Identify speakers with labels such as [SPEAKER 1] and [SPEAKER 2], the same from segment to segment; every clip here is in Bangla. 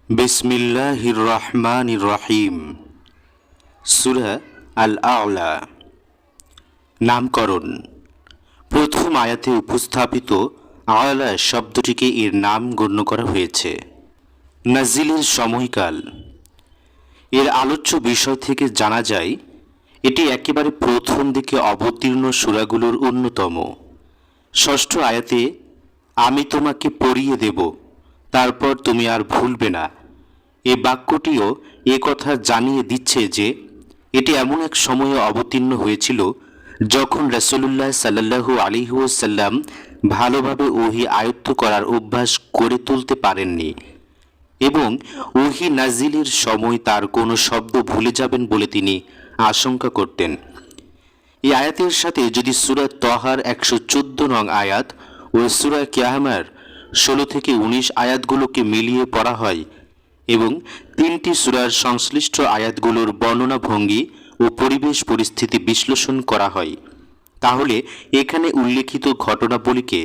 [SPEAKER 1] বিসমিল্লাহির রহমানির রহিম। সূরা আল আ'লা। নামকরণ। প্রথম আয়াতে উপস্থাপিত আ'লা শব্দটিকে এর নাম গণ্য করা হয়েছে। নাজিলের সময়কাল। এর আলোচ্য বিষয় থেকে জানা যায় এটি একেবারে প্রথম দিকে অবতীর্ণ সূরাগুলোর অন্যতম। ষষ্ঠ আয়াতে আমি তোমাকে পড়িয়ে দেব, তারপর তুমি আর ভুলবে না, এই বাক্যটিও এ কথা জানিয়ে দিচ্ছে যে এটি এমন এক সময়ে অবতীর্ণ হয়েছিল যখন রাসূলুল্লাহ সাল্লাল্লাহু আলাইহি ওয়াসাল্লাম ভালোভাবে ওহী আয়ত্ত করার অভ্যাস গড়ে তুলতে পারেননি এবং ওহী নাজিলের সময় তার কোনো শব্দ ভুলে যাবেন বলে তিনি আশঙ্কা করতেন। এই আয়াতের সাথে যদি সূরা তহার 114 নং আয়াত ও সূরা কিয়ামার 16 থেকে 19 আয়াতগুলোকে মিলিয়ে পড়া হয় এবং তিনটি সূরার সংশ্লিষ্ট আয়াতগুলোর বর্ণনা ভঙ্গি ও পরিবেশ পরিস্থিতি বিশ্লেষণ করা হয়, তাহলে এখানে উল্লেখিত ঘটনাবলীকে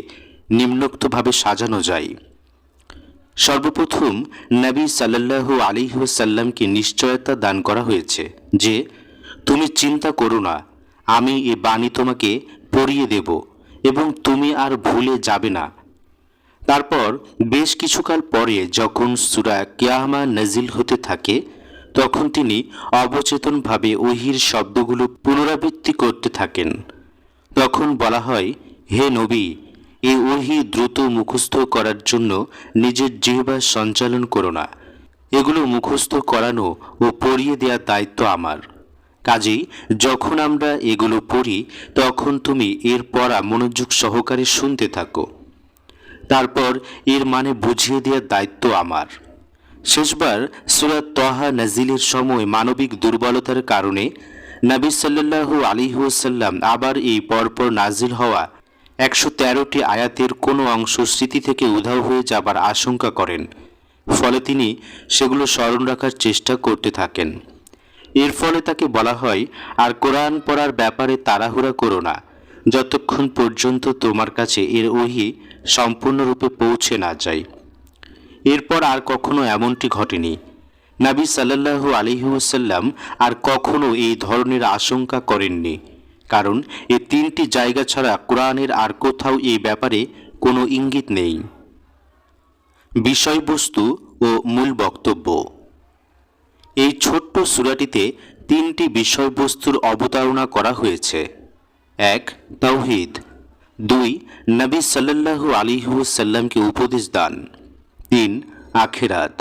[SPEAKER 1] নিম্নোক্তভাবে সাজানো যায়। সর্বপ্রথম নবী সাল্লাল্লাহু আলাইহি ওয়াসাল্লামকে নিশ্চয়তা দান করা হয়েছে যে তুমি চিন্তা করো না, আমি এ বাণী তোমাকে পড়িয়ে দেব এবং তুমি আর ভুলে যাবে না। তারপর বেশ কিছুকাল পরে যখন সূরা কিয়ামা নাজিল হতে থাকে তখন তিনি অবচেতনভাবে ওহীর শব্দগুলো পুনরাবৃত্তি করতে থাকেন। তখন বলা হয়, হে নবী, এই ওহী দ্রুত মুখস্থ করার জন্য নিজের জিহ্বা সঞ্চালন করো না, এগুলো মুখস্থ করানো ও পড়িয়ে দেওয়ার দায়িত্ব আমার। কাজেই যখন আমরা এগুলো পড়ি তখন তুমি এর পড়া মনোযোগ সহকারে শুনতে থাকো, তারপর এর মানে বুঝিয়ে দেওয়ার দায়িত্ব আমার। শেষবার সূরা তহা নাজিলের সময় মানবিক দুর্বলতার কারণে নবী সাল্লাল্লাহু আলাইহি ওয়াসাল্লাম আবার এই পরপর নাজিল হওয়া 113টি আয়াতের কোনো অংশ স্মৃতি থেকে উধাও হয়ে যাবার আশঙ্কা করেন, ফলে তিনি সেগুলো স্মরণ রাখার চেষ্টা করতে থাকেন। এর ফলে তাকে বলা হয়, আর কোরআন পড়ার ব্যাপারে তাড়াহুড়া করো না যতক্ষণ পর্যন্ত তোমার কাছে এর ওহী সম্পূর্ণরূপে পৌঁছে না যায়। এরপর আর কখনো এমনটি ঘটেনি। নবী সাল্লাল্লাহু আলাইহি ওয়াসাল্লাম আর কখনো এই ধরনের আশঙ্কা করেননি, কারণ এই তিনটি জায়গা ছাড়া কোরআনের আর কোথাও এই ব্যাপারে কোনো ইঙ্গিত নেই। বিষয়বস্তু ও মূল বক্তব্য। এই ছোট্ট সূরাটিতে তিনটি বিষয়বস্তুর অবতারণা করা হয়েছে। 1. তাওহীদ। 2. নবী সাল্লাল্লাহু আলাইহি ওয়াসাল্লামকে উপদেশ দান। 3. আখিরাত।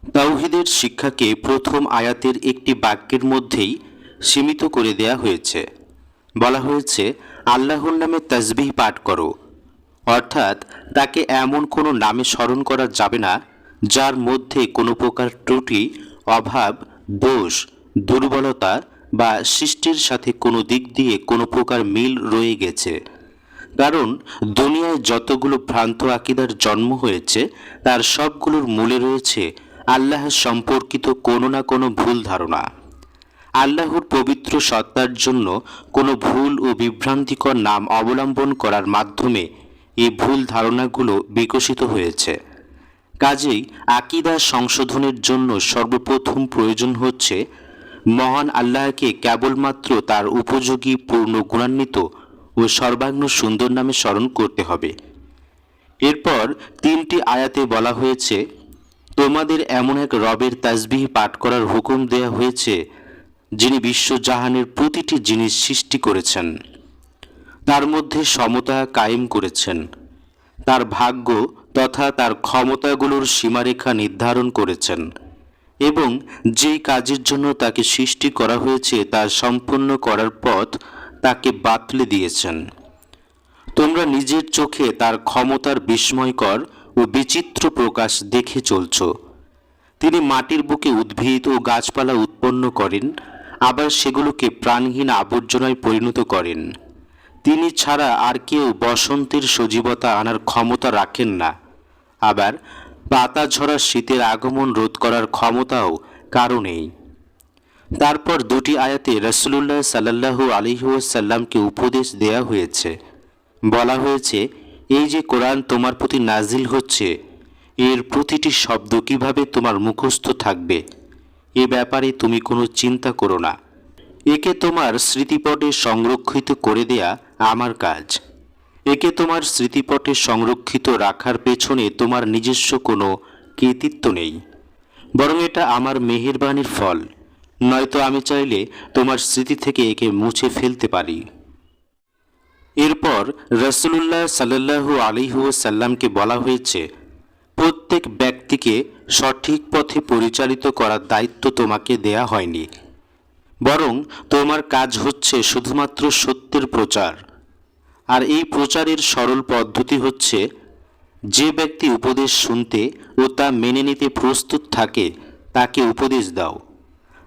[SPEAKER 1] তাওহীদের শিক্ষাকে প্রথম আয়াতের একটি বাক্যের মধ্যেই সীমিত করে দেয়া হয়েছে। বলা হয়েছে, আল্লাহর নামে তাসবিহ পাঠ করো, অর্থাৎ তাকে এমন কোনো নামে স্মরণ করা যাবে না যার মধ্যে কোনো প্রকার ত্রুটি, অভাব, দোষ, দুর্বলতা বা সৃষ্টির সাথে কোনো দিক দিয়ে কোনো প্রকার মিল রয়ে গেছে। কারণ দুনিয়ায় যতগুলো ভ্রান্ত আকীদার জন্ম হয়েছে তার সবগুলোর মূলে রয়েছে আল্লাহ সম্পর্কিত কোনো না কোনো ভুল ধারণা। আল্লাহর পবিত্র সত্তার জন্য কোনো ভুল ও বিভ্রান্তিকর নাম অবলম্বন করার মাধ্যমে এই ভুল ধারণাগুলো বিকশিত হয়েছে। কাজেই আকীদা সংশোধনের জন্য সর্বপ্রথম প্রয়োজন হচ্ছে মহান আল্লাহকে কেবলমাত্র তার উপযোগী, পূর্ণ গুণান্বিত ও সর্বাঙ্গ সুন্দর নামে স্মরণ করতে হবে। এরপর তিনটি আয়াতে বলা হয়েছে, তোমাদের এমন এক রবের তাসবিহ পাঠ করার হুকুম দেয়া হয়েছে যিনি বিশ্বজাহানের প্রতিটি জিনিস সৃষ্টি করেছেন, তার মধ্যে সমতা কায়েম করেছেন, তার ভাগ্য তথা তার ক্ষমতাগুলোর সীমারেখা নির্ধারণ করেছেন এবং যেই কাজের জন্য তাকে সৃষ্টি করা হয়েছে তা সম্পন্ন করার পথ তাকে বাতলে দিয়েছেন। তোমরা নিজের চোখে তার ক্ষমতার বিস্ময়কর ও বিচিত্র প্রকাশ দেখে চলছ। তিনি মাটির বুকে উদ্ভিদ ও গাছপালা উৎপন্ন করেন, আবার সেগুলোকে প্রাণহীন আবর্জনায় পরিণত করেন। তিনি ছাড়া আর কেউ বসন্তের সজীবতা আনার ক্ষমতা রাখেন না, আবার পাতা ঝরা শীতের আগমন রোধ করার ক্ষমতাও কারো নেই। তারপর দুটি আয়াতে রাসূলুল্লাহ সাল্লাল্লাহু আলাইহি ওয়াসাল্লামকে উপদেশ দেয়া হয়েছে। বলা হয়েছে, এই যে কোরআন তোমার প্রতি নাজিল হচ্ছে এর প্রতিটি শব্দ কিভাবে তোমার মুখস্থ থাকবে এ ব্যাপারে তুমি কোনো চিন্তা করো না। একে তোমার স্মৃতিপটে সংরক্ষিত করে দেয়া আমার কাজ। একে তোমার স্মৃতিপটে সংরক্ষিত রাখার পেছনে তোমার নিজস্ব কোনো কৃতিত্ব নেই, বরং এটা আমার মেহেরবানির ফল। নয়তো আমি চাইলে তোমার স্মৃতি থেকে একে মুছে ফেলতে পারি। এরপর রাসূলুল্লাহ সাল্লাল্লাহু আলাইহি ওয়াসাল্লামকে বলা হয়েছে, প্রত্যেক ব্যক্তিকে সঠিক পথে পরিচালিত করার দায়িত্ব তোমাকে দেয়া হয়নি, বরং তোমার কাজ হচ্ছে শুধুমাত্র সত্যের প্রচার। আর এই প্রচারের সরল পদ্ধতি হচ্ছে, যে ব্যক্তি উপদেশ শুনতে ও তা মেনে নিতে প্রস্তুত থাকে তাকে উপদেশ দাও,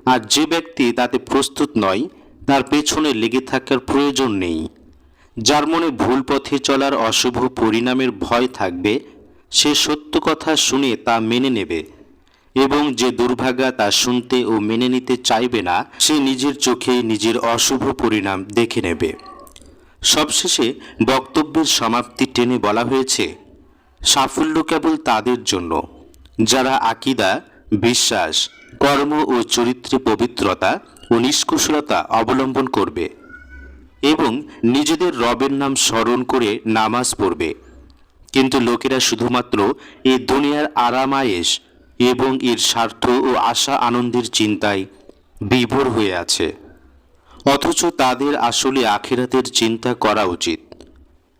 [SPEAKER 1] আর যে ব্যক্তি তাতে প্রস্তুত নয় তার পেছনে লেগে থাকার প্রয়োজন নেই। যার মনে ভুল পথে চলার অশুভ পরিণামের ভয় থাকবে সে সত্য কথা শুনে তা মেনে নেবে, এবং যে দুর্ভাগা তা শুনতে ও মেনে নিতে চাইবে না সে নিজের চোখে নিজের অশুভ পরিণাম দেখে নেবে। সবশেষে বক্তব্যের সমাপ্তি টেনে বলা হয়েছে, সাফল্য কেবল তাদের জন্য যারা আকীদা, বিশ্বাস, কর্ম ও চরিত্রে পবিত্রতা ও নিষ্কুশলতা অবলম্বন করবে এবং নিজেদের রবের নাম স্মরণ করে নামাজ পড়বে। কিন্তু লোকেরা শুধুমাত্র এই দুনিয়ার আরামায়েশ এবং এর স্বার্থ ও আশা আনন্দের চিন্তায় বিভোর হয়ে আছে, অথচ তাদের আসলে আখিরাতের চিন্তা করা উচিত।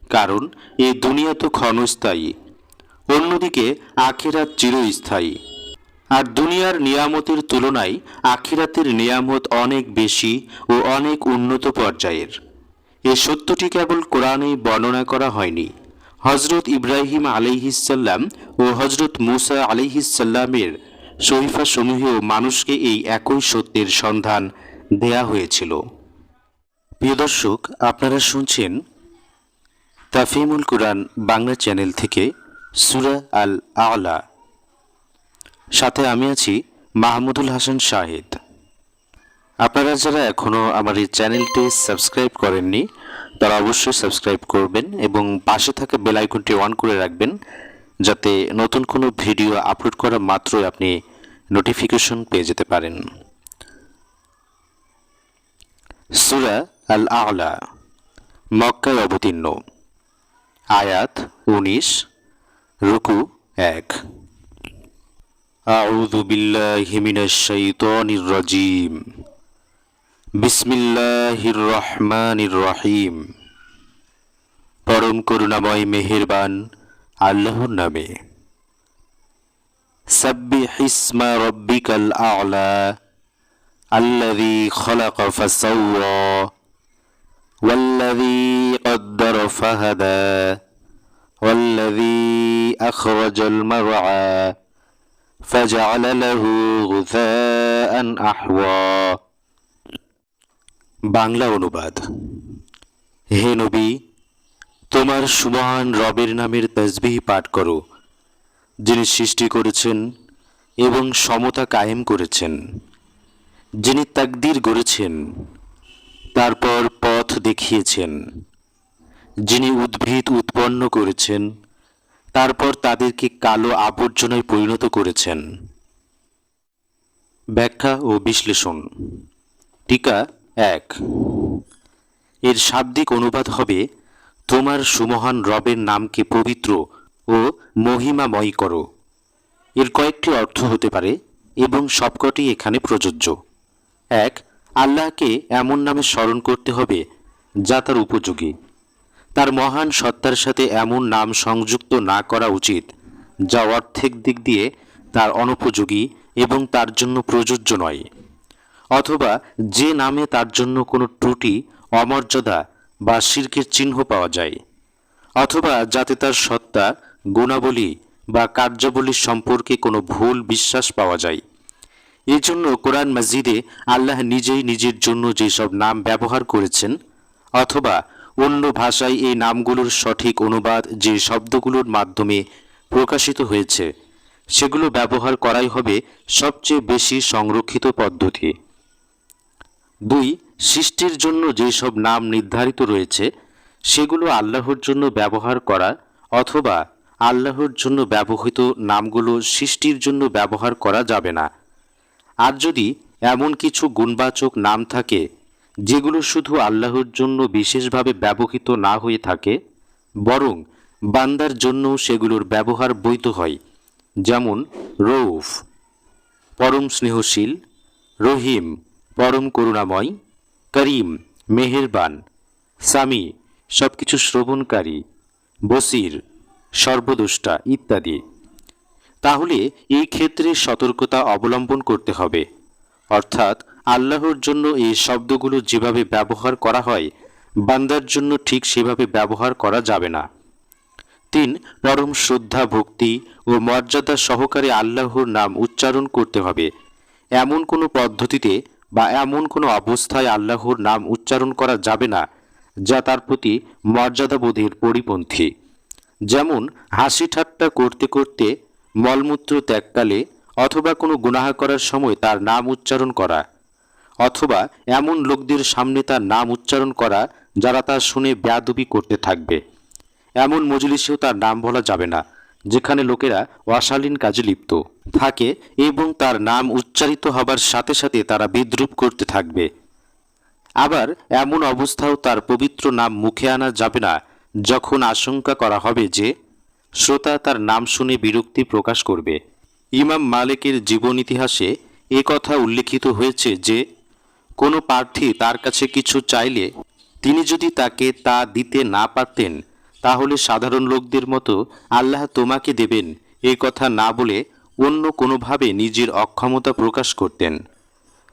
[SPEAKER 1] কারণ এই দুনিয়া তো ক্ষণস্থায়ী, অন্যদিকে আখিরাত চিরস্থায়ী। আর দুনিয়ার নিয়ামতের তুলনায় আখিরাতের নিয়ামত অনেক বেশি ও অনেক উন্নত পর্যায়ের। এ সত্যটি কেবল কোরআনেই বর্ণনা করা হয়নি, হজরত ইব্রাহিম আলাইহিসসালাম ও হজরত মুসা আলাইহিসসালামের শরীফাসমূহেও মানুষকে এই একই সত্যের সন্ধান দেয়া হয়েছিল। প্রিয় দর্শক, আপনারা শুনছেন তাফহিমুল কুরআন বাংলা চ্যানেল থেকে সূরা আল আ'লা। সাথে আমি আছি মাহমুদুল হাসান শাহিদ। আপনারা যারা এখনও আমার এই চ্যানেলটি সাবস্ক্রাইব করেননি তারা অবশ্যই সাবস্ক্রাইব করবেন এবং পাশে থাকা বেল আইকনটি অন করে রাখবেন, যাতে নতুন কোনো ভিডিও আপলোড করা মাত্রই আপনি নোটিফিকেশন পেয়ে যেতে পারেন। সূরা আল আ'লা মক্কায় অবতীর্ণ, আয়াত 19, রুকু 1। আউযু বিল্লাহি মিনাশ শাইতানির রাজীম। বিসমিল্লাহির রহমানির রহিম। পরম করুণাময় মেহেরবান আল্লাহর নামে। সাব্বিহ ইসমা রাব্বিকাল আ'লা আল্লাযী খালাকা ফাসাওয়া ওয়াল্লাযী قدر فهدى والذي أخرج المرعى فجعل له غثاء أحوى। বাংলা অনুবাদ। হে নবী, তোমার সুমহান রবের নামের তাসবিহ পাঠ করো, যিনি সৃষ্টি করেছেন এবং সমতা কায়েম করেছেন, যিনি তাকদীর গড়েছেন তারপর পথ দেখিয়েছেন, যিনি উদ্ভিদ উৎপন্ন করেছেন তারপর তাদেরকে কালো আবর্জনায় পরিণত করেছেন। ব্যাখ্যা ও বিশ্লেষণ। টিকা 1। এর শাব্দিক অনুবাদ হবে, তোমার সুমহান রবের নামকে পবিত্র ও মহিমাময় করো। এর কয়েকটি অর্থ হতে পারে এবং সবকটি এখানে প্রযোজ্য। 1, আল্লাহকে এমন নামে স্মরণ করতে হবে যা তার উপযোগী। তার মহান সত্তার সাথে এমন নাম সংযুক্ত না করা উচিত যা অর্থের দিক দিয়ে তার অনুপযোগী এবং তার জন্য প্রযোজ্য নয়, অথবা যে নামে তার জন্য কোনো ত্রুটি, অমর্যাদা বা শিরকের চিহ্ন পাওয়া যায়, অথবা যাতে তার সত্তা, গুণাবলী বা কার্যাবলী সম্পর্কে কোনো ভুল বিশ্বাস পাওয়া যায়। এই জন্য কোরআন মাজিদে আল্লাহ নিজেই নিজের জন্য যেসব নাম ব্যবহার করেছেন, অথবা অন্য ভাষায় এই নামগুলোর সঠিক অনুবাদ যে শব্দগুলোর মাধ্যমে প্রকাশিত হয়েছে, সেগুলো ব্যবহার করাই হবে সবচেয়ে বেশি সংরক্ষিত পদ্ধতি। 2, সৃষ্টির জন্য যেসব নাম নির্ধারিত রয়েছে সেগুলো আল্লাহর জন্য ব্যবহার করা অথবা আল্লাহর জন্য ব্যবহৃত নামগুলো সৃষ্টির জন্য ব্যবহার করা যাবে না। আর যদি এমন কিছু গুণবাচক নাম থাকে যেগুলো শুধু আল্লাহর জন্য বিশেষভাবে ব্যবহৃত না হয়ে থাকে, বরং বান্দার জন্য সেগুলোর ব্যবহার বৈধ হয়, যেমন রৌফ পরম স্নেহশীল, রহিম পরম করুণাময়, করিম মেহেরবান, সামি সবকিছু শ্রবণকারী, বসির সর্বদ্রষ্টা ইত্যাদি, তাহলে এই ক্ষেত্রে সতর্কতা অবলম্বন করতে হবে। অর্থাৎ আল্লাহর জন্য এই শব্দগুলো যেভাবে ব্যবহার করা হয়, বান্দার জন্য ঠিক সেভাবে ব্যবহার করা যাবে না। 3. পরম শ্রদ্ধা, ভক্তি ও মর্যাদা সহকারে আল্লাহর নাম উচ্চারণ করতে হবে। এমন কোনো পদ্ধতিতে বা এমন কোনো অবস্থায় আল্লাহর নাম উচ্চারণ করা যাবে না যা তার প্রতি মর্যাদাবোধের পরিপন্থী, যেমন হাসি ঠাট্টা করতে করতে মলমূত্র ত্যাগকালে অথবা কোনো গুনাহ করার সময় তার নাম উচ্চারণ করা, অথবা এমন লোকদের সামনে তার নাম উচ্চারণ করা যারা তা শুনে বেয়াদবি করতে থাকবে। এমন মজলিসেও তার নাম বলা যাবে না যেখানে লোকেরা অশালীন কাজে লিপ্ত থাকে এবং তার নাম উচ্চারিত হবার সাথে সাথে তারা বিদ্রূপ করতে থাকবে। আবার এমন অবস্থাও তার পবিত্র নাম মুখে আনা যাবে না যখন আশঙ্কা করা হবে যে শ্রোতা তার নাম শুনে বিরক্তি প্রকাশ করবে। ইমাম মালিকের জীবন ইতিহাসে এ কথা উল্লেখিত হয়েছে যে কোনো প্রার্থী তার কাছে কিছু চাইলে তিনি যদি তাকে তা দিতে না পারতেন, তাহলে সাধারণ লোকদের মতো আল্লাহ তোমাকে দেবেন এই কথা না বলে অন্য কোনোভাবে নিজের অক্ষমতা প্রকাশ করতেন।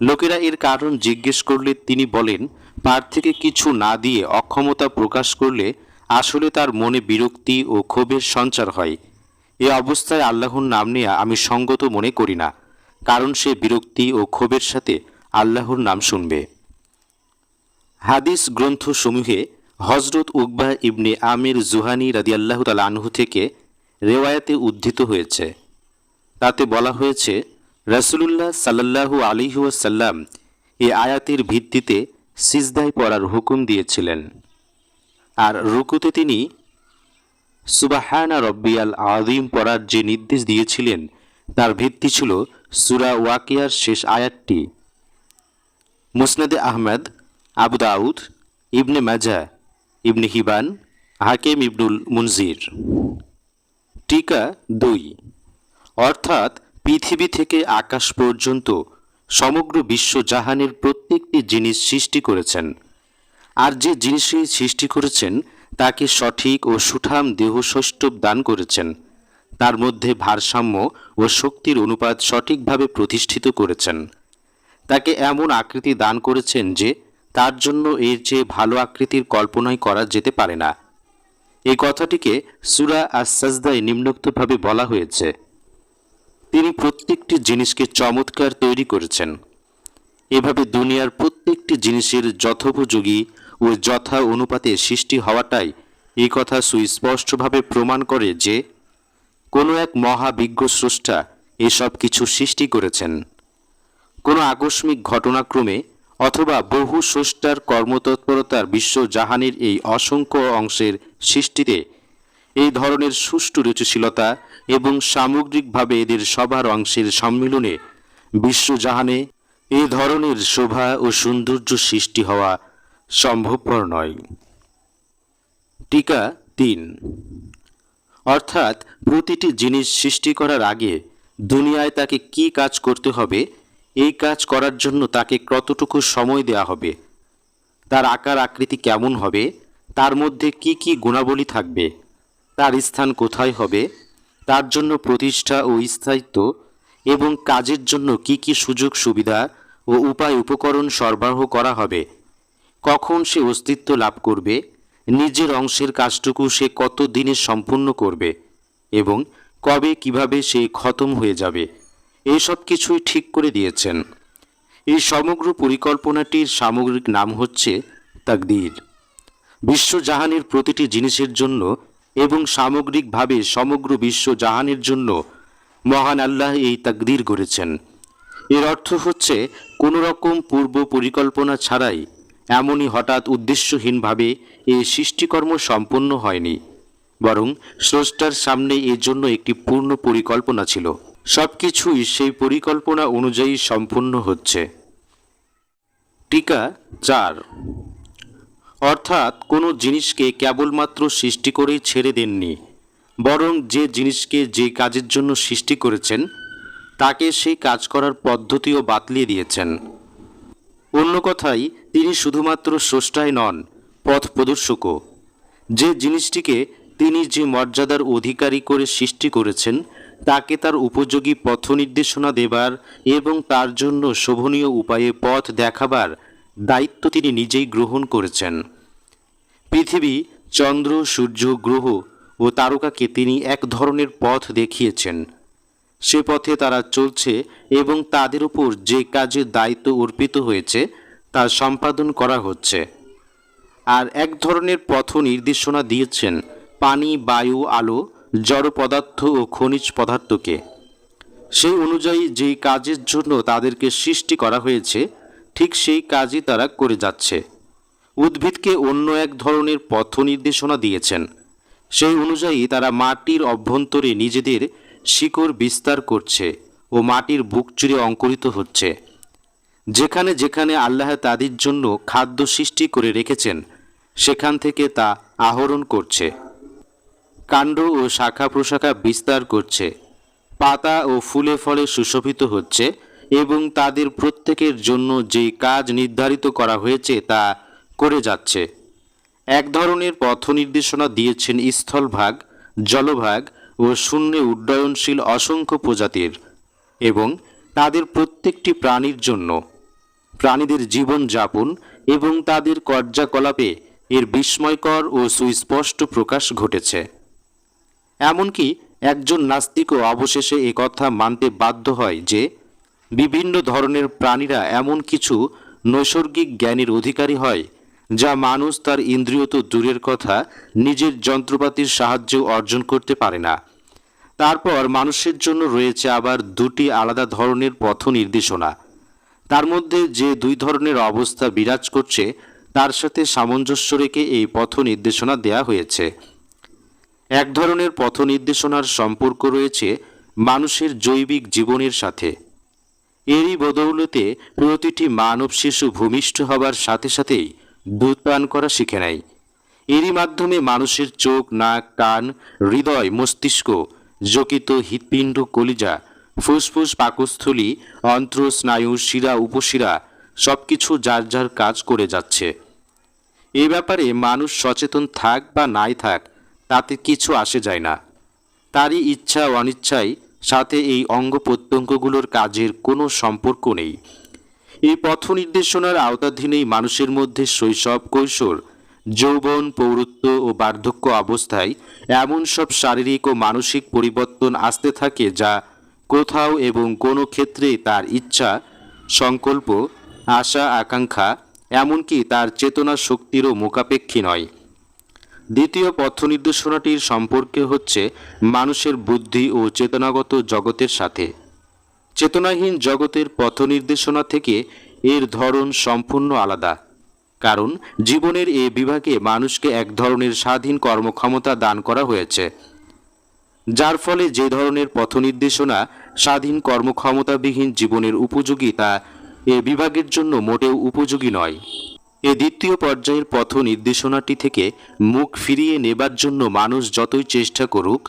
[SPEAKER 1] লোকেরা এর কারণ জিজ্ঞেস করলে তিনি বলেন, প্রার্থীকে কিছু না দিয়ে অক্ষমতা প্রকাশ করলে আসলে তার মনে বিরক্তি ও ক্ষোভের সঞ্চার হয়। এ অবস্থায় আল্লাহর নাম নেয়া আমি সঙ্গত মনে করি না, কারণ সে বিরক্তি ও ক্ষোভের সাথে আল্লাহর নাম শুনবে। হাদিস গ্রন্থসমূহে হজরত উকবা ইবনে আমির জুহানি রাদিয়াল্লাহু তাআলা আনহু থেকে রেওয়ায়াতে উদ্ধৃত হয়েছে। তাতে বলা হয়েছে, রাসূলুল্লাহ সাল্লাল্লাহু আলাইহি ওয়াসাল্লাম এই আয়াতের ভিত্তিতে সিজদায় পড়ার হুকুম দিয়েছিলেন, আর রুকুতে তিনি সুবহানা রব্বিয়াল আযীম পড়ার যে নির্দেশ দিয়েছিলেন তার ভিত্তি ছিল সূরা ওয়াকিয়ার শেষ আয়াতটি। মুসনাদে আহমদ, আবু দাউদ, ইবনে মাজাহ, ইবনে হিবান, হাকিম ইবনুল মুনজির। টিকা 2। অর্থাৎ পৃথিবী থেকে আকাশ পর্যন্ত সমগ্র বিশ্বজাহানের প্রত্যেকটি জিনিস সৃষ্টি করেছেন, আর যে জিনিসই সৃষ্টি করেছেন তাকে সঠিক ও সুঠাম দেহসৌষ্ঠব দান করেছেন, তার মধ্যে ভারসাম্য ও শক্তির অনুপাত সঠিকভাবে প্রতিষ্ঠিত করেছেন, তাকে এমন আকৃতি দান করেছেন যে তার জন্য এর চেয়ে ভালো আকৃতির কল্পনাই করা যেতে পারে না। এই কথাটিকে সূরা আস-সাজদায় নিম্নোক্তভাবে বলা হয়েছে, তিনি প্রত্যেকটি জিনিসকে চমৎকার তৈরি করেছেন। এভাবে দুনিয়ার প্রত্যেকটি জিনিসের যথোপযোগী ও যথা অনুপাতে সৃষ্টি হওয়াটাই এই কথা সুস্পষ্টভাবে প্রমাণ করে যে কোনো এক মহাবিজ্ঞ স্রষ্টা এসব কিছু সৃষ্টি করেছেন। কোনো আকস্মিক ঘটনাক্রমে অথবা বহু স্রষ্টার কর্মতৎপরতার বিশ্বজাহানের এই অসংখ্য অংশের সৃষ্টিতে এই ধরনের সুষ্ঠু রুচিশীলতা এবং সামগ্রিকভাবে এদের সবার অংশের সম্মিলনে বিশ্বজাহানে এই ধরনের শোভা ও সৌন্দর্য সৃষ্টি হওয়া সম্ভবপর নয়। টিকা 3। অর্থাৎ প্রতিটি জিনিস সৃষ্টি করার আগে দুনিয়ায় তাকে কি কাজ করতে হবে, এই কাজ করার জন্য তাকে কতটুকু সময় দেওয়া হবে, তার আকার আকৃতি কেমন হবে, তার মধ্যে কি কি গুণাবলী থাকবে, তার স্থান কোথায় হবে, তার জন্য প্রতিষ্ঠা ও স্থায়িত্ব এবং কাজের জন্য কি কি সুযোগ সুবিধা ও উপায় উপকরণ সরবরাহ করা হবে, কখন সে অস্তিত্ব লাভ করবে, নিজের অংশের কাজটুকু সে কত দিনে সম্পূর্ণ করবে এবং কবে কিভাবে সে খতম হয়ে যাবে, এই সব কিছুই ঠিক করে দিয়েছেন। এই সমগ্র পরিকল্পনাটির সামগ্রিক নাম হচ্ছে তাকদীর। বিশ্বজাহানের প্রতিটি জিনিসের জন্য এবং সামগ্রিকভাবে সমগ্র বিশ্বজাহানের জন্য মহান আল্লাহ এই তাকদীর গড়েছেন। এর অর্থ হচ্ছে কোনো রকম পূর্ব পরিকল্পনা ছাড়াই এমনই হঠাৎ উদ্দেশ্যহীনভাবে এই সৃষ্টিকর্ম সম্পন্ন হয়নি, বরং স্রষ্টার সামনে এর জন্য একটি পূর্ণ পরিকল্পনা ছিল। সবকিছুই সেই পরিকল্পনা অনুযায়ী সম্পূর্ণ হচ্ছে। টিকা 4। অর্থাৎ কোনো জিনিসকে কেবলমাত্র সৃষ্টি করেই ছেড়ে দেননি, বরং যে জিনিসকে যে কাজের জন্য সৃষ্টি করেছেন তাকে সেই কাজ করার পদ্ধতিও বাতলিয়ে দিয়েছেন। অন্য কথায় তিনি শুধুমাত্র স্রষ্টাই নন, পথ প্রদর্শকও। যে জিনিসটিকে তিনি যে মর্যাদার অধিকারী করে সৃষ্টি করেছেন তাকে তার উপযোগী পথ নির্দেশনা দেবার এবং তার জন্য শোভনীয় উপায়ে পথ দেখাবার দায়িত্ব তিনি নিজেই গ্রহণ করেছেন। পৃথিবী, চন্দ্র, সূর্য, গ্রহ ও তারকাকে তিনি এক ধরনের পথ দেখিয়েছেন। সে পথে তারা চলছে এবং তাদের উপর যে কাজের দায়িত্ব অর্পিত হয়েছে তা সম্পাদন করা হচ্ছে। আর এক ধরনের পথ নির্দেশনা দিয়েছেন পানি, বায়ু, আলো, জড় পদার্থ ও খনিজ পদার্থকে। সেই অনুযায়ী যেই কাজের জন্য তাদেরকে সৃষ্টি করা হয়েছে ঠিক সেই কাজই তারা করে যাচ্ছে। উদ্ভিদকে অন্য এক ধরনের পথ নির্দেশনা দিয়েছেন। সেই অনুযায়ী তারা মাটির অভ্যন্তরে নিজেদের শিকড় বিস্তার করছে ও মাটির বুক চিরে অঙ্কুরিত হচ্ছে। যেখানে যেখানে আল্লাহ তাদের জন্য খাদ্য সৃষ্টি করে রেখেছেন সেখান থেকে তা আহরণ করছে। কাণ্ড ও শাখা প্রশাখা বিস্তার করছে, পাতা ও ফুলে ফলে সুশোভিত হচ্ছে এবং তাদের প্রত্যেকের জন্য যে কাজ নির্ধারিত করা হয়েছে তা করে যাচ্ছে। এক ধরনের পথ নির্দেশনা দিয়েছেন স্থলভাগ, জলভাগ ও শূন্যে উড্ডয়নশীল অসংখ্য প্রজাতির এবং তাদের প্রত্যেকটি প্রাণীর জন্য। প্রাণীদের জীবন যাপন এবং তাদের কার্যকলাপে এর বিস্ময়কর ও সুস্পষ্ট প্রকাশ ঘটেছে। এমনকি একজন নাস্তিকও অবশেষে একথা মানতে বাধ্য হয় যে বিভিন্ন ধরনের প্রাণীরা এমন কিছু নৈসর্গিক জ্ঞানের অধিকারী হয় যা মানুষ তার ইন্দ্রিয় তো দূরের কথা নিজের যন্ত্রপাতির সাহায্যেও অর্জন করতে পারে না। তারপর মানুষের জন্য রয়েছে আবার দুটি আলাদা ধরনের পথ নির্দেশনা। তার মধ্যে যে দুই ধরনের অবস্থা বিরাজ করছে তার সাথে সামঞ্জস্য রেখে এই পথ নির্দেশনা দেয়া হয়েছে। এক ধরনের পথ নির্দেশনার সম্পর্ক রয়েছে মানুষের জৈবিক জীবনের সাথে। এরই বদৌলতে প্রতিটি মানব শিশু ভূমিষ্ঠ হবার সাথে সাথেই দুধ পান করা শিখে নেয়। এরই মাধ্যমে মানুষের চোখ, নাক, কান, হৃদয়, মস্তিষ্ক, যকৃত, হৃৎপিণ্ড, কলিজা, ফুসফুস, পাকস্থলী, অন্ত্র, স্নায়ু, শিরা, উপশিরা সবকিছু যার যার কাজ করে যাচ্ছে। এ ব্যাপারে মানুষ সচেতন থাক বা নাই থাক তাতে কিছু আসে যায় না। তারই ইচ্ছা ও অনিচ্ছায় সাথে এই অঙ্গ প্রত্যঙ্গগুলোর কাজের কোনো সম্পর্ক নেই। এই পথ নির্দেশনার আওতাধীনেই মানুষের মধ্যে শৈশব, কৈশোর, যৌবন, পৌরত্ব ও বার্ধক্য অবস্থায় এমন সব শারীরিক ও মানসিক পরিবর্তন আসতে থাকে যা কোথাও এবং কোনো ক্ষেত্রে তার ইচ্ছা, সংকল্প, আশা, আকাঙ্ক্ষা এমনকি তার চেতনা শক্তিরও মুখাপেক্ষী নয়। দ্বিতীয় পথ নির্দেশনাটির সম্পর্কে হচ্ছে মানুষের বুদ্ধি ও চেতনাগত জগতের সাথে। চেতনাহীন জগতের পথ নির্দেশনা থেকে এর ধরন সম্পূর্ণ আলাদা, কারণ জীবনের এ বিভাগে মানুষকে এক ধরনের স্বাধীন কর্মক্ষমতা দান করা হয়েছে, যার ফলে যে ধরনের পথ নির্দেশনা স্বাধীন কর্মক্ষমতাবিহীন জীবনের উপযোগী তা এ বিভাগের জন্য মোটেও উপযোগী নয়। এ দ্বিতীয় পর্যায়ের পথ নির্দেশনাটি থেকে মুখ ফিরিয়ে নেবার জন্য মানুষ যতই চেষ্টা করুক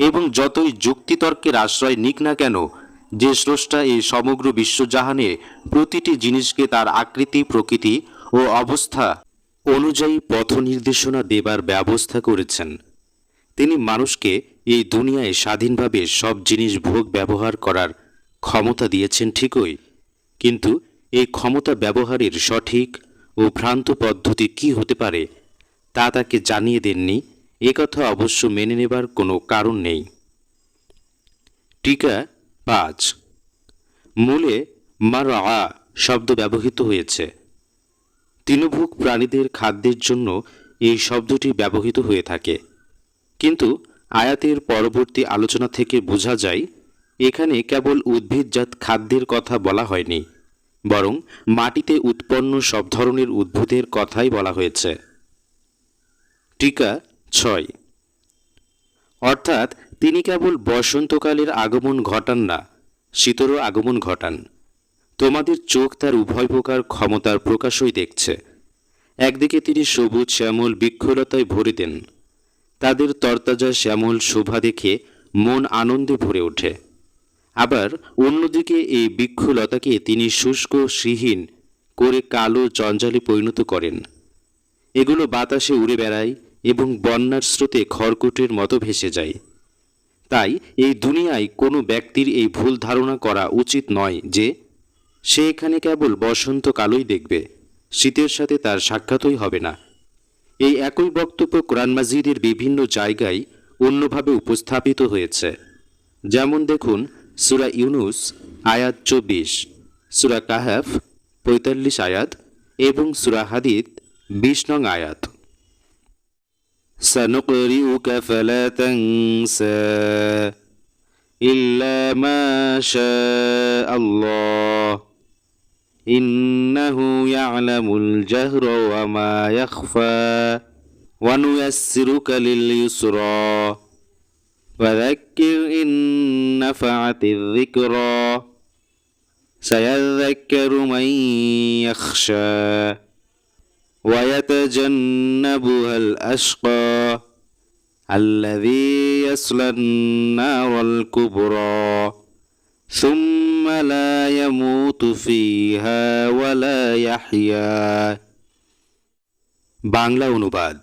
[SPEAKER 1] এবং যতই যুক্তিতর্কের আশ্রয় নিক না কেন, যে স্রষ্টা এই সমগ্র বিশ্বজাহানে প্রতিটি জিনিসকে তার আকৃতি, প্রকৃতি ও অবস্থা অনুযায়ী পথ নির্দেশনা দেবার ব্যবস্থা করেছেন, তিনি মানুষকে এই দুনিয়ায় স্বাধীনভাবে সব জিনিস ভোগ ব্যবহার করার ক্ষমতা দিয়েছেন ঠিকই, কিন্তু এই ক্ষমতা ব্যবহারের সঠিক ও ভ্রান্ত পদ্ধতি কী হতে পারে তা তাকে জানিয়ে দেননি। একথা অবশ্য মেনে নেবার কোনো কারণ নেই। টিকা 5। মূলে মারআ শব্দ ব্যবহৃত হয়েছে। তৃণভোগ প্রাণীদের খাদ্যের জন্য এই শব্দটি ব্যবহৃত হয়ে থাকে, কিন্তু আয়াতের পরবর্তী আলোচনা থেকে বোঝা যায় এখানে কেবল উদ্ভিদজাত খাদ্যের কথা বলা হয়নি, বরং মাটিতে উৎপন্ন সব ধরনের উদ্ভিদের কথাই বলা হয়েছে। টিকা 6। অর্থাৎ তিনি কেবল বসন্তকালের আগমন ঘটান না, শীতেরও আগমন ঘটান। তোমাদের চোখ তার উভয় প্রকার ক্ষমতার প্রকাশই দেখছে। একদিকে তিনি সবুজ শ্যামল বৃক্ষলতায় ভরে দেন, তাদের তরতাজা শ্যামল শোভা দেখে মন আনন্দে ভরে ওঠে। আবার অন্যদিকে এই বৃক্ষলতাকে তিনি শুষ্ক শ্রীহীন করে কালো জঞ্জালে পরিণত করেন। এগুলো বাতাসে উড়ে বেড়ায় এবং বন্যার স্রোতে খড়কুটের মতো ভেসে যায়। তাই এই দুনিয়ায় কোনো ব্যক্তির এই ভুল ধারণা করা উচিত নয় যে সে এখানে কেবল বসন্তকালই দেখবে, শীতের সাথে তার সাক্ষাৎই হবে না। এই একই বক্তব্য কোরআন মাজিদের বিভিন্ন জায়গায় অন্যভাবে উপস্থাপিত হয়েছে। যেমন দেখুন সূরা ইউনুস আয়াত 24, সূরা কাহাফ 45 আয়াত এবং সূরা হাদীদ 20 নং আয়াত। سنقرئك فلا تنسى إلا ما شاء الله إنه يعلم الجهر وما يخفى ونيسرك لليسرى فذكر إن نفعت الذكرى سيذكر من يخشى ويتجنبها الأشقى الذي يصلى النار الكبرى ثم لا يموت فيها ولا يحيا। বাংলা অনুবাদ।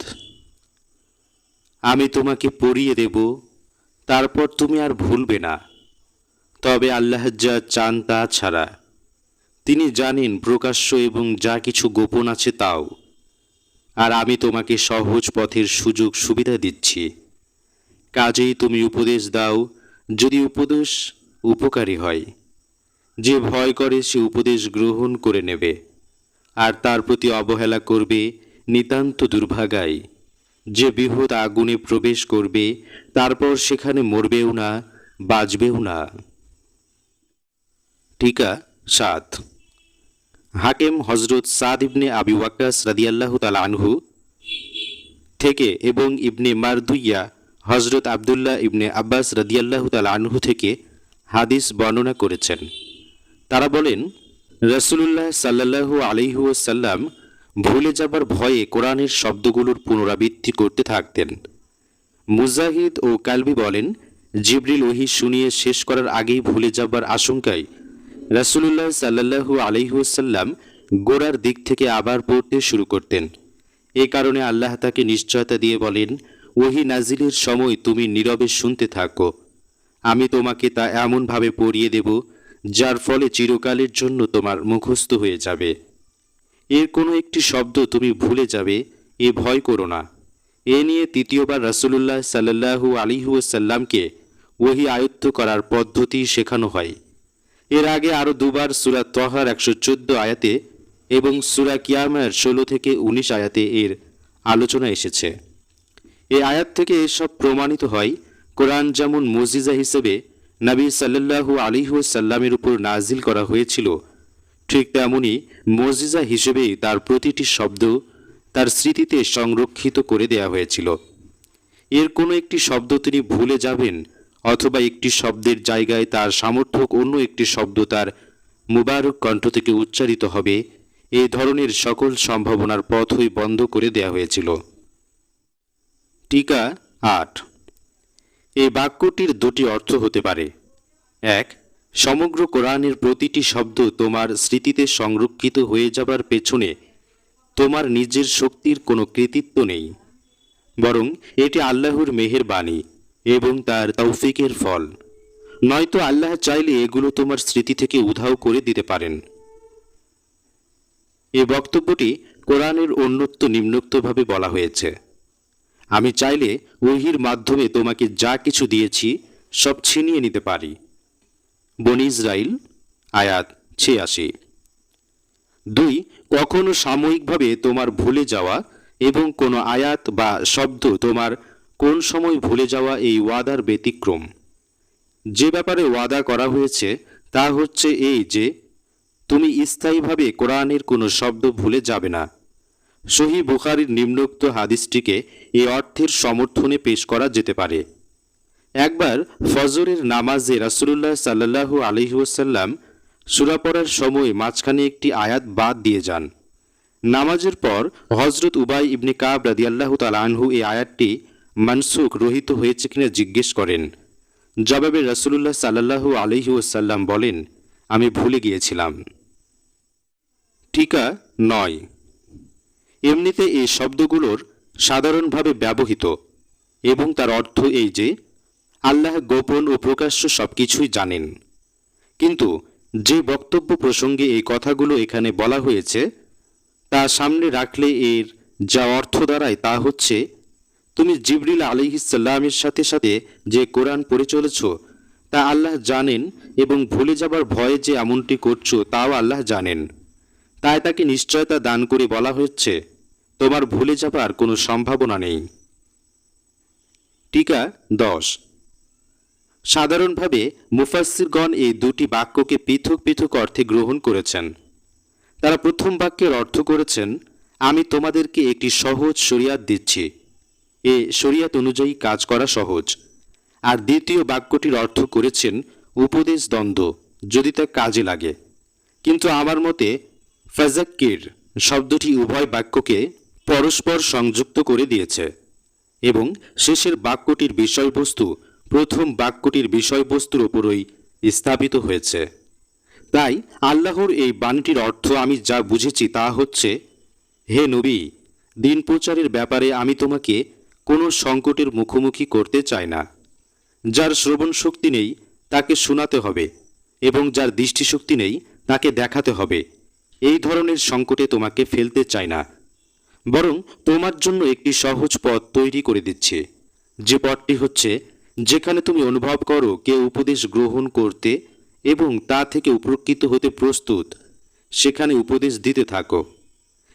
[SPEAKER 1] আমি তোমাকে পড়িয়ে দেব, তারপর তুমি আর ভুলবে না। তবে আল্লাহ যা চান তা ছাড়া, তিনি জানেন প্রকাশ্য এবং যা কিছু গোপন আছে তাও। আর আমি তোমাকে সহজ পথের সুযোগ সুবিধা দিচ্ছি। কাজেই তুমি উপদেশ দাও, যদি উপদেশ উপকারী হয়। যে ভয় করে সে উপদেশ গ্রহণ করে নেবে, আর তার প্রতি অবহেলা করবে নিতান্ত দুর্ভাগাই। যে বৃহৎ আগুনে প্রবেশ করবে, তারপর সেখানে মরবেও না, বাঁচবেও না। টিকা 7। হাকেম হজরত সাদ ইবনে আবি ওয়াক্কাস রাদিয়াল্লাহু তাআলা আনহু থেকে এবং ইবনে মারদুইয়া হজরত আবদুল্লাহ ইবনে আব্বাস রাদিয়াল্লাহু তাআলা আনহু থেকে হাদিস বর্ণনা করেছেন। তারা বলেন, রাসূলুল্লাহ সাল্লাল্লাহু আলাইহি ওয়াসাল্লাম ভুলে যাবার ভয়ে কোরআনের শব্দগুলোর পুনরাবৃত্তি করতে থাকতেন। মুজাহিদ ও কালবি বলেন, জিবরিল ওহী শুনিয়ে শেষ করার আগেই ভুলে যাবার আশঙ্কায় রাসূলুল্লাহ সাল্লাল্লাহু আলাইহি ওয়াসাল্লাম গোড়ার দিক থেকে আবার পড়তে শুরু করতেন। এ কারণে আল্লাহ তাকে নিশ্চয়তা দিয়ে বলেন, ওহী নাজিলের সময় তুমি নীরবে শুনতে থাকো, আমি তোমাকে তা এমনভাবে পড়িয়ে দেব যার ফলে চিরকালের জন্য তোমার মুখস্থ হয়ে যাবে। এর কোনো একটি শব্দ তুমি ভুলে যাবে, এ ভয় করো না। এ নিয়ে তৃতীয়বার রাসূলুল্লাহ সাল্লাল্লাহু আলাইহি ওয়াসাল্লামকে ওহী আয়ত্ত করার পদ্ধতি শেখানো হয়। এর আগে আরও দুবার সূরা তহার 114 আয়াতে এবং সূরা কিয়ামার 16 থেকে 19 আয়াতে এর আলোচনা এসেছে। এই আয়াত থেকে এসব প্রমাণিত হয়, কোরআন যেমন মুজিজা হিসেবে নবী সাল্লাল্লাহু আলাইহি ওয়াসাল্লামের উপর নাজিল করা হয়েছিল, ঠিক তেমনি মুজিজা হিসেবেই তার প্রতিটি শব্দ তার স্মৃতিতে সংরক্ষিত করে দেয়া হয়েছিল। এর কোনো একটি শব্দ তিনি ভুলে যাবেন, অথবা একটি শব্দের জায়গায় তার সামর্থক অন্য একটি শব্দ তার মুবারক কণ্ঠ থেকে উচ্চারিত হবে, এই ধরনের সকল সম্ভাবনার পথই বন্ধ করে দেয়া হয়েছিল। টিকা 8। এই বাক্যটির দুটি অর্থ হতে পারে। 1, সমগ্র কোরআনের প্রতিটি শব্দ তোমার স্মৃতিতে সংরক্ষিত হয়ে যাবার পেছনে তোমার নিজের শক্তির কোনো কৃতিত্ব নেই, বরং এটি আল্লাহর মেহেরবানি এবং তার তৌফিকের ফল। নয়তো আল্লাহ চাইলে এগুলো তোমার স্মৃতি থেকে উধাও করে দিতে পারেন। এই বক্তব্যটি কোরআনের অন্যত্র নিম্নোক্তভাবে বলা হয়েছে, আমি চাইলে ওহীর মাধ্যমে তোমাকে যা কিছু দিয়েছি সব ছিনিয়ে নিতে পারি। বনী ইসরাইল আয়াত 86। 2, কখনো সাময়িকভাবে তোমার ভুলে যাওয়া এবং কোনো আয়াত বা শব্দ তোমার কোন সময় ভুলে যাওয়া এই ওয়াদার ব্যতিক্রম। যে ব্যাপারে ওয়াদা করা হয়েছে তা হচ্ছে এই যে তুমি স্থায়ীভাবে কোরআনের কোনো শব্দ ভুলে যাবে না। সহিহ বুখারীর নিম্নোক্ত হাদিসটিকে এই অর্থের সমর্থনে পেশ করা যেতে পারে। একবার ফজরের নামাজে রাসূলুল্লাহ সাল্লাল্লাহু আলাইহি ওয়াসাল্লাম সূরা পড়ার সময় মাঝখানে একটি আয়াত বাদ দিয়ে যান। নামাজের পর হযরত উবাই ইবনে কাব রাদিয়াল্লাহু তাআলা আনহু এই আয়াতটি মানসুখ রহিত হয়েছে কিনা জিজ্ঞেস করেন। জবাবে রাসূলুল্লাহ সাল্লাল্লাহু আলাইহি ওয়াসাল্লাম বলেন, আমি ভুলে গিয়েছিলাম। টিকা 9। এমনিতে এই শব্দগুলোর সাধারণভাবে ব্যবহৃত এবং তার অর্থ এই যে আল্লাহ গোপন ও প্রকাশ্য সবকিছুই জানেন। কিন্তু যে বক্তব্য প্রসঙ্গে এই কথাগুলো এখানে বলা হয়েছে তা সামনে রাখলে এর যা অর্থ দাঁড়ায় তা হচ্ছে, তুমি জিবরিল আলাইহিসসালামের সাথে সাথে যে কোরআন পড়ে চলেছ তা আল্লাহ জানেন এবং ভুলে যাবার ভয়ে যে এমনটি করছো তাও আল্লাহ জানেন। তাই তাকে নিশ্চয়তা দান করে বলা হচ্ছে, তোমার ভুলে যাবার কোনো সম্ভাবনা নেই। টিকা 10। সাধারণভাবে মুফাসসিরগণ এই দুটি বাক্যকে পৃথক পৃথক অর্থে গ্রহণ করেছেন। তারা প্রথম বাক্যের অর্থ করেছেন, আমি তোমাদেরকে একটি সহজ শরিয়াত দিচ্ছি, এ শরিয়াত অনুযায়ী কাজ করা সহজ। আর দ্বিতীয় বাক্যটির অর্থ করেছেন উপদেশ দ্বন্দ্ব, যদি তা কাজে লাগে। কিন্তু আমার মতে ফাযাক্কির শব্দটি উভয় বাক্যকে পরস্পর সংযুক্ত করে দিয়েছে এবং শেষের বাক্যটির বিষয়বস্তু প্রথম বাক্যটির বিষয়বস্তুর উপরই স্থাপিত হয়েছে। তাই আল্লাহর এই বাণীটির অর্থ আমি যা বুঝেছি তা হচ্ছে, হে নবী, দিন প্রচারের ব্যাপারে আমি তোমাকে কোনো সংকটের মুখোমুখি করতে চাই না। যার শ্রবণ শক্তি নেই তাকে শোনাতে হবে এবং যার দৃষ্টিশক্তি নেই তাকে দেখাতে হবে। এই ধরনের সংকটে তোমাকে ফেলতে চাই না, বরং তোমার জন্য একটি সহজ পথ তৈরি করে দিচ্ছে, যে পথটি হচ্ছে যেখানে তুমি অনুভব করো কেউ উপদেশ গ্রহণ করতে এবং তা থেকে উপকৃত হতে প্রস্তুত, সেখানে উপদেশ দিতে থাকো।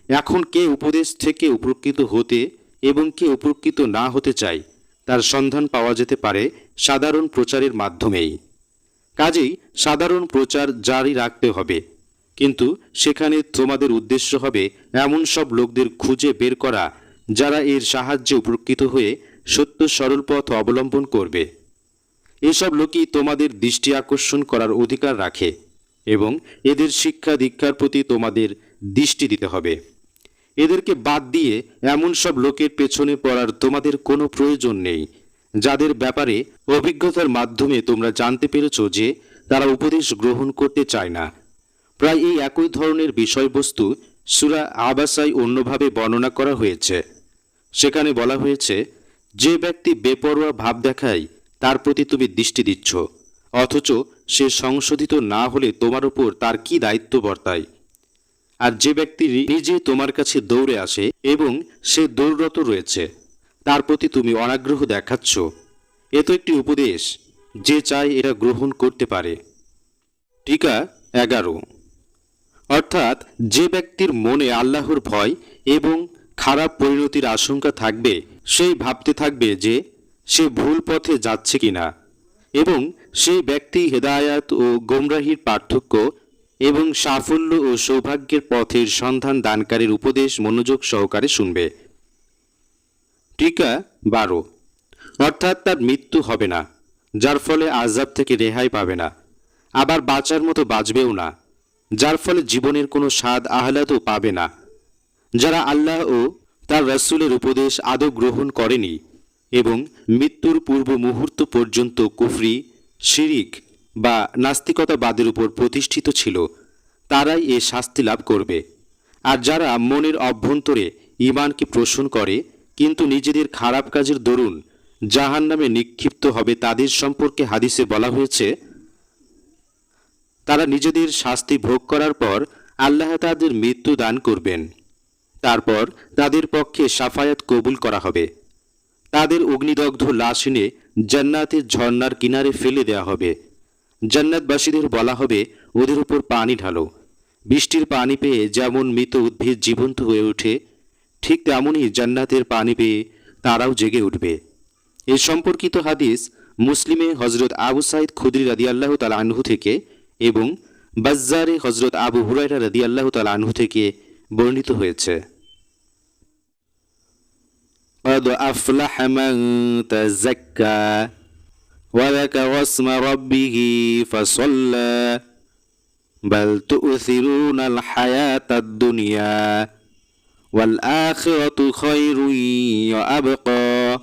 [SPEAKER 1] এখন কে উপদেশ থেকে উপকৃত হতে এবং কে উপকৃত না হতে চায় তার সন্ধান পাওয়া যেতে পারে সাধারণ প্রচারের মাধ্যমেই। কাজেই সাধারণ প্রচার জারি রাখতে হবে, কিন্তু সেখানে তোমাদের উদ্দেশ্য হবে এমন সব লোকদের খুঁজে বের করা যারা এর সাহায্যে উপকৃত হয়ে সত্য সরল পথ অবলম্বন করবে। এসব লোকই তোমাদের দৃষ্টি আকর্ষণ করার অধিকার রাখে এবং এদের শিক্ষা দীক্ষার প্রতি তোমাদের দৃষ্টি দিতে হবে। এদেরকে বাদ দিয়ে এমন সব লোকের পেছনে পড়ার তোমাদের কোনো প্রয়োজন নেই যাদের ব্যাপারে অভিজ্ঞতার মাধ্যমে তোমরা জানতে পেরেছ যে তারা উপদেশ গ্রহণ করতে চায় না। প্রায় এই একই ধরনের বিষয়বস্তু সূরা আবাসায় অন্যভাবে বর্ণনা করা হয়েছে। সেখানে বলা হয়েছে, যে ব্যক্তি বেপরোয়া ভাব দেখায় তার প্রতি তুমি দৃষ্টি দিচ্ছ, অথচ সে সংশোধিত না হলে তোমার উপর তার কি দায়িত্ব বর্তায়? আর যে ব্যক্তি নিজে তোমার কাছে দৌড়ে আসে এবং সে দৌড়রত রয়েছে তার প্রতি তুমি অনাগ্রহ দেখাচ্ছ, এ তো একটি উপদেশ, যে চায় এটা গ্রহণ করতে পারে। টিকা 11। অর্থাৎ যে ব্যক্তির মনে আল্লাহর ভয় এবং খারাপ পরিণতির আশঙ্কা থাকবে সেই ভাবতে থাকবে যে সে ভুল পথে যাচ্ছে কিনা, এবং সেই ব্যক্তি হেদায়াত ও গোমরাহির পার্থক্য এবং সাফল্য ও সৌভাগ্যের পথের সন্ধান দানকারীর উপদেশ মনোযোগ সহকারে শুনবে। টিকা 12। অর্থাৎ তার মৃত্যু হবে না, যার ফলে আযাব থেকে রেহাই পাবে না, আবার বাঁচার মতো বাঁচবেও না, যার ফলে জীবনের কোনো স্বাদ আহ্লাদও পাবে না। যারা আল্লাহ ও তার রাসূলের উপদেশ আদৌ গ্রহণ করেনি এবং মৃত্যুর পূর্ব মুহূর্ত পর্যন্ত কুফরি, শিরিক বা নাস্তিকতাবাদের উপর প্রতিষ্ঠিত ছিল, তারাই এ শাস্তি লাভ করবে। আর যারা মনের অভ্যন্তরে ঈমানকে পোষণ করে কিন্তু নিজেদের খারাপ কাজের দরুন জাহান্নামে নিক্ষিপ্ত হবে, তাদের সম্পর্কে হাদিসে বলা হয়েছে, তারা নিজেদের শাস্তি ভোগ করার পর আল্লাহ তাদের মৃত্যু দান করবেন, তারপর তাদের পক্ষে শাফায়াত কবুল করা হবে, তাদের অগ্নিদগ্ধ লাশ এনে জান্নাতের ঝর্ণার কিনারে ফেলে দেওয়া হবে। জান্নাতবাসীদের বলা হবে, ওদের উপর পানি ঢালো। বৃষ্টির পানি পেয়ে যেমন মৃত উদ্ভিদ জীবন্ত হয়ে ওঠে, ঠিক তেমনই জান্নাতের পানি পেয়ে তারাও জেগে উঠবে। এই সম্পর্কিত হাদিস মুসলিমে হযরত আবু সাঈদ খুদরি রাদিয়াল্লাহু তাআলা আনহু থেকে এবং বাজ্জারে হযরত আবু হুরায়রা রাদিয়াল্লাহু তাআলা আনহু থেকে বর্ণিত হয়েছে। قد أفلح من تزكى وذكر اسم ربه فصلى بل تؤثرون الحياة الدنيا والآخرة خير وأبقى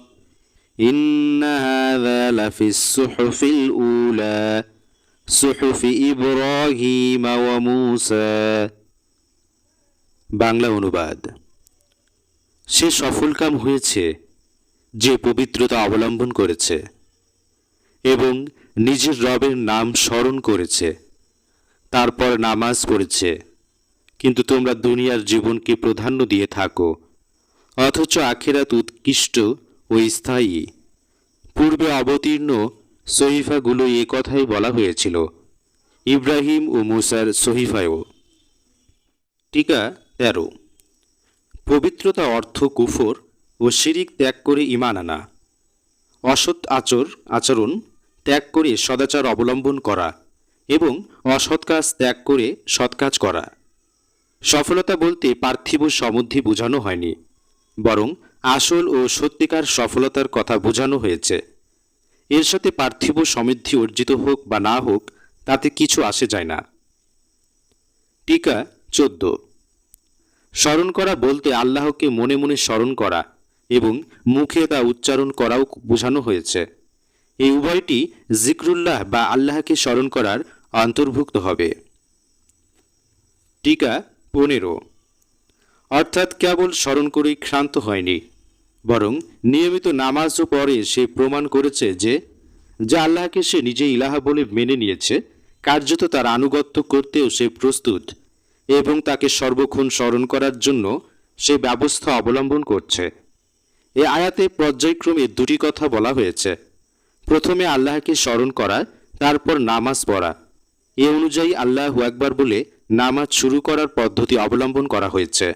[SPEAKER 1] إن هذا لفي الصحف الأولى صحف إبراهيم وموسى। বাংলা অনুবাদ। সে সফলকাম হয়েছে যে পবিত্রতা অবলম্বন করেছে এবং নিজের রবের নাম স্মরণ করেছে, তারপর নামাজ পড়েছে। কিন্তু তোমরা দুনিয়ার জীবনকে প্রাধান্য দিয়ে থাকো, অথচ আখিরাত উৎকৃষ্ট ও স্থায়ী। পূর্বে অবতীর্ণ সহিফাগুলো এ কথাই বলা হয়েছিল, ইব্রাহিম ও মুসার সহিফায়ও। টিকা 13। পবিত্রতা অর্থ কুফর ও শিরিক ত্যাগ করে ঈমান আনা, অসৎ আচরণ ত্যাগ করে সদাচার অবলম্বন করা এবং অসৎ কাজ ত্যাগ করে সৎ কাজ করা। সফলতা বলতে পার্থিব সমৃদ্ধি বোঝানো হয়নি, বরং আসল ও সত্যিকার সফলতার কথা বোঝানো হয়েছে। এর সাথে পার্থিব সমৃদ্ধি অর্জিত হোক বা না হোক তাতে কিছু আসে যায় না। টিকা 14। স্মরণ করা বলতে আল্লাহকে মনে মনে স্মরণ করা এবং মুখে তা উচ্চারণ করাও বোঝানো হয়েছে। এই উভয়টি জিক্রুল্লাহ বা আল্লাহকে স্মরণ করার অন্তর্ভুক্ত হবে। টিকা 15। অর্থাৎ কেবল স্মরণ করেই ক্ষান্ত হয়নি, বরং নিয়মিত নামাজও পড়ে সে প্রমাণ করেছে যে যা আল্লাহকে সে নিজে ইলাহা বলে মেনে নিয়েছে, কার্যত তার আনুগত্য করতেও সে প্রস্তুত এবং তাকে সর্বক্ষণ স্মরণ করার জন্য সে ব্যবস্থা অবলম্বন করছে। এ আয়াতে পর্যায়ক্রমে দুটি কথা বলা হয়েছে। প্রথমে আল্লাহকে স্মরণ করা, তারপর নামাজ পড়া। এ অনুযায়ী আল্লাহু আকবার বলে নামাজ শুরু করার পদ্ধতি অবলম্বন করা হয়েছে।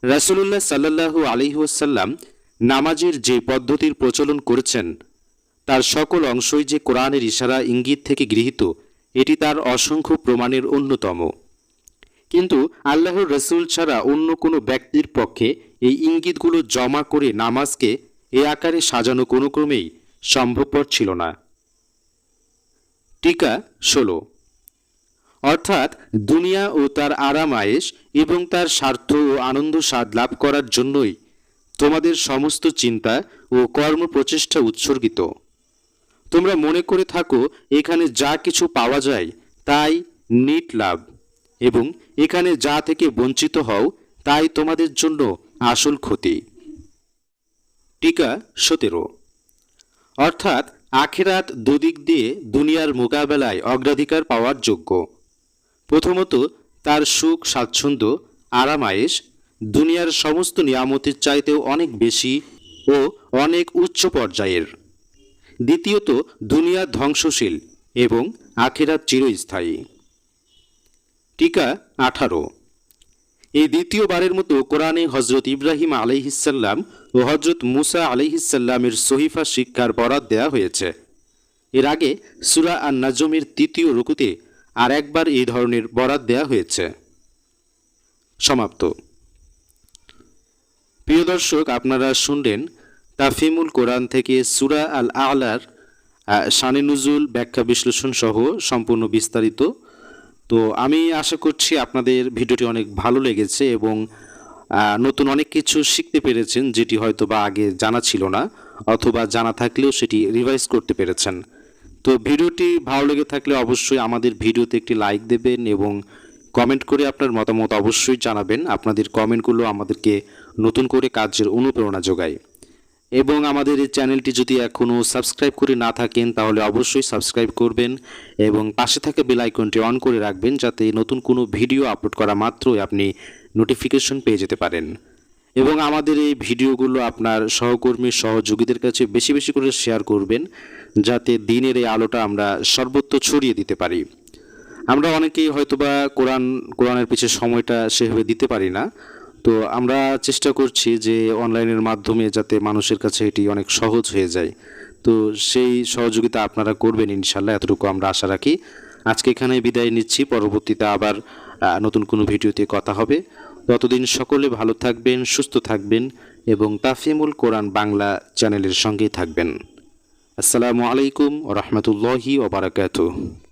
[SPEAKER 1] রাসূলুল্লাহ সাল্লাল্লাহু আলাইহি ওয়াসাল্লাম নামাজের যে পদ্ধতির প্রচলন করেছেন তার সকল অংশই যে কোরআনের ইশারা ইঙ্গিত থেকে গৃহীত, এটি তার অসংখ্য প্রমাণের অন্যতম। কিন্তু আল্লাহর রাসূল ছাড়া অন্য কোনো ব্যক্তির পক্ষে এই ইঙ্গিতগুলো জমা করে নামাজকে এ আকারে সাজানো কোনো ক্রমেই সম্ভবপর ছিল না। টিকা 16। অর্থাৎ দুনিয়া ও তার আরাম আয়েশ এবং তার স্বার্থ ও আনন্দ স্বাদ লাভ করার জন্যই তোমাদের সমস্ত চিন্তা ও কর্ম প্রচেষ্টা উৎসর্গিত। তোমরা মনে করে থাকো এখানে যা কিছু পাওয়া যায় তাই নিট লাভ, এবং এখানে যা থেকে বঞ্চিত হও তাই তোমাদের জন্য আসল ক্ষতি। টিকা 17। অর্থাৎ আখিরাত দুদিক দিয়ে দুনিয়ার মোকাবেলায় অগ্রাধিকার পাওয়ার যোগ্য। প্রথমত তার সুখ স্বাচ্ছন্দ্য আরাম আয়েশ দুনিয়ার সমস্ত নিয়ামতের চাইতেও অনেক বেশি ও অনেক উচ্চ পর্যায়ের। দ্বিতীয়ত দুনিয়া ধ্বংসশীল এবং আখিরাত চিরস্থায়ী। টিকা 18। এই দ্বিতীয়বারের মতো কোরআনে হজরত ইব্রাহিম আলাইহিসসাল্লাম ও হজরত মুসা আলাইহিসসাল্লামের সহিফা শিক্ষার বরাত দেয়া হয়েছে। এর আগে সূরা আন-নাজমের 3য় রুকুতে আর একবার এই ধরনের বরাত দেয়া হয়েছে। সমাপ্ত। প্রিয় দর্শক, আপনারা শুনলেন তাফহিমুল কোরআন থেকে সূরা আল আ'লার শানে নুজুল ব্যাখ্যা বিশ্লেষণ সহ সম্পূর্ণ বিস্তারিত। তো আমি আশা করছি আপনাদের ভিডিওটি অনেক ভালো লেগেছে এবং নতুন অনেক কিছু শিখতে পেরেছেন, যেটি হয়তো বা আগে জানা ছিল না, অথবা জানা থাকলেও সেটি রিভাইজ করতে পেরেছেন। তো ভিডিওটি ভালো লেগে থাকলে অবশ্যই আমাদের ভিডিওতে একটি লাইক দেবেন এবং কমেন্ট করে আপনার মতামত অবশ্যই জানাবেন। আপনাদের কমেন্টগুলো আমাদেরকে নতুন করে কাজের অনুপ্রেরণা যোগায়। এবং আমাদের এই চ্যানেলটি যদি এখনও সাবস্ক্রাইব করে না থাকেন তাহলে অবশ্যই সাবস্ক্রাইব করবেন এবং পাশে থাকা বেল আইকনটি অন করে রাখবেন, যাতে নতুন কোনো ভিডিও আপলোড করা মাত্রই আপনি নোটিফিকেশন পেয়ে যেতে পারেন। এবং আমাদের এই ভিডিওগুলো আপনার সহকর্মী সহযোগীদের কাছে বেশি বেশি করে শেয়ার করবেন, যাতে দিনের এই আলোটা আমরা সর্বত্র ছড়িয়ে দিতে পারি। আমরা অনেকেই হয়তোবা কোরআনের পিছনে সময়টা সেভাবে দিতে পারি না, তো আমরা চেষ্টা করছি যে অনলাইনের মাধ্যমে যাতে মানুষের কাছে এটি অনেক সহজ হয়ে যায়। তো সেই সহযোগিতা আপনারা করবেন ইনশাল্লাহ, এতটুকু আমরা আশা রাখি। আজকে এখানে বিদায় নিচ্ছি, পরবর্তীতে আবার নতুন কোনো ভিডিওতে কথা হবে। ততদিন সকলে ভালো থাকবেন, সুস্থ থাকবেন এবং তাফহিমুল কোরআন বাংলা চ্যানেলের সঙ্গেই থাকবেন। আসসালামু আলাইকুম ওয়া রাহমাতুল্লাহি ওয়া বারাকাতুহু।